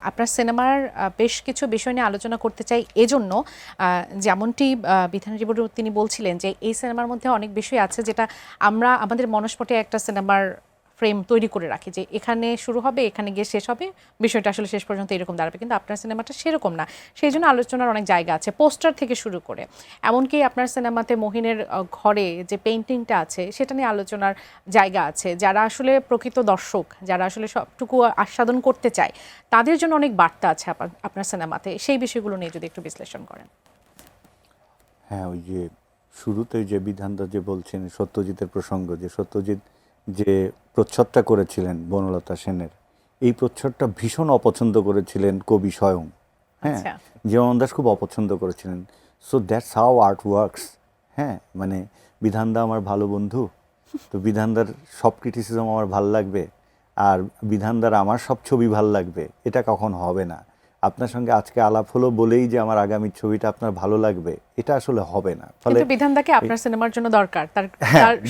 আপনার সিনেমার বেশ কিছু বিষয় নিয়ে আলোচনা করতে চাই এজন্য যেমনটি বিধানজীবন তিনি বলছিলেন যে এই সিনেমার মধ্যে অনেক বিষয় আছে যেটা আমরা আমাদের মনস্পটে একটা সিনেমার ফ্রেম তৈরি করে রাখি যে এখানে শুরু হবে এখানে গিয়ে শেষ হবে, বিষয়টা আসলে শেষ পর্যন্ত এরকম দাঁড়াবে, কিন্তু আপনার সিনেমাটা সেরকম না। সেই জন্য আলোচনার অনেক জায়গা আছে, পোস্টার থেকে শুরু করে এমনকি আপনার সিনেমাতে মহিনের ঘরে যে পেইন্টিংটা আছে সেটা নিয়ে আলোচনার জায়গা আছে। যারা আসলে প্রকৃত দর্শক, যারা আসলে সবটুকু আস্বাদন করতে চায়, তাদের জন্য অনেক বার্তা আছে আপনার সিনেমাতে। সেই বিষয়গুলো নিয়ে যদি একটু বিশ্লেষণ করেন। হ্যাঁ, ওই যে শুরুতে যে বিধানদা যে বলছেন সত্যজিতের প্রসঙ্গ, যে সত্যজিৎ যে প্রচ্ছদটা করেছিলেন বনলতা সেনের, এই প্রচ্ছদটা ভীষণ অপছন্দ করেছিলেন কবি স্বয়ং। হ্যাঁ, জীবন দাস খুব অপছন্দ করেছিলেন। So that's how art works. হ্যাঁ, মানে বিধানদা আমার ভালো বন্ধু, তো বিধানদার সব ক্রিটিসিজম আমার ভাল লাগবে আর বিধানদার আমার সব ছবি ভাল লাগবে, এটা কখন হবে না। আপনার সঙ্গে আজকে আলাপ হলো বলেই যে আমার আগামী ছবিটা আপনার ভালো লাগবে, এটা আসলে হবে না। ফলে বিধানদাকে আপনার সিনেমার জন্য দরকার, তার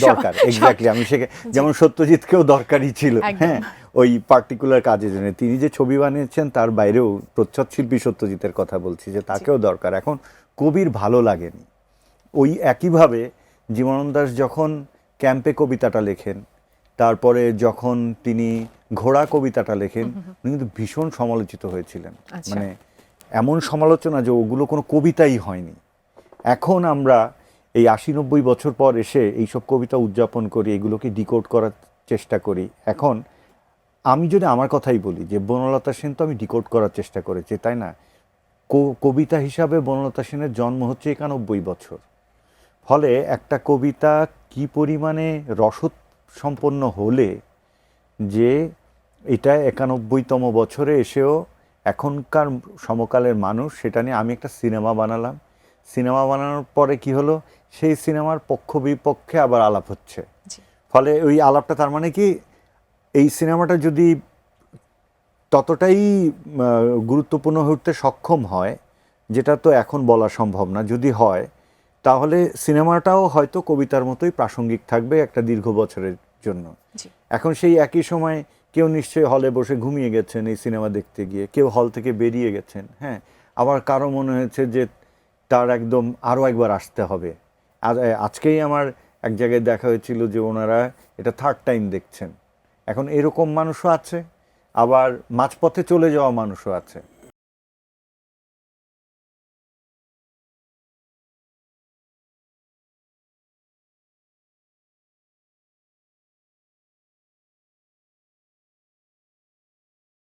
দরকার, এক্স্যাক্টলি। আমি যেমন সত্যজিৎকেও দরকারই ছিল, হ্যাঁ, ওই পার্টিকুলার কাজের জন্য। তিনি যে ছবি বানিয়েছেন তার বাইরেও প্রচ্ছদ শিল্পী সত্যজিতের কথা বলছি, যে তাকেও দরকার। এখন কবির ভালো লাগেনি, ওই একইভাবে জীবনানন্দ দাশ যখন ক্যাম্পে কবিতাটা লেখেন, তারপরে যখন তিনি ঘোড়া কবিতাটা লেখেন, উনি কিন্তু ভীষণ সমালোচিত হয়েছিলেন। মানে এমন সমালোচনা যে ওগুলো কোনো কবিতাই হয়নি। এখন আমরা এই ৮০-৯০ বছর পর এসে এইসব কবিতা উদযাপন করি, এগুলোকে ডিকোড করার চেষ্টা করি। এখন আমি যদি আমার কথাই বলি, যে বনলতা সেন তো আমি ডিকোড করার চেষ্টা করেছি, তাই না? কবিতা হিসাবে বনলতা সেনের জন্ম হচ্ছে ৯১ বছর। ফলে একটা কবিতা কি পরিমাণে রসদ সম্পন্ন হলে যে এটা ৯১তম বছরে এসেও এখনকার সমকালের মানুষ সেটা নিয়ে, আমি একটা সিনেমা বানালাম, সিনেমা বানানোর পরে কি হলো, সেই সিনেমার পক্ষ বিপক্ষে আবার আলাপ হচ্ছে। ফলে ওই আলাপটা, তার মানে কি, এই সিনেমাটা যদি ততটাই গুরুত্বপূর্ণ হয়ে উঠতে সক্ষম হয়, যেটা তো এখন বলা সম্ভব না, যদি হয়, তাহলে সিনেমাটাও হয়তো কবিতার মতোই প্রাসঙ্গিক থাকবে একটা দীর্ঘ বছরের জন্য। এখন সেই একই সময় কেউ নিশ্চয়ই হলে বসে ঘুমিয়ে গেছেন এই সিনেমা দেখতে গিয়ে, কেউ হল থেকে বেরিয়ে গেছেন, হ্যাঁ, আবার কারো মনে হয়েছে যে তার একদম আরও একবার আসতে হবে। আজকেই আমার এক জায়গায় দেখা হয়েছিল যে ওনারা এটা থার্ড টাইম দেখছেন। এখন এরকম মানুষও আছে, আবার মাঝপথে চলে যাওয়া মানুষও আছে।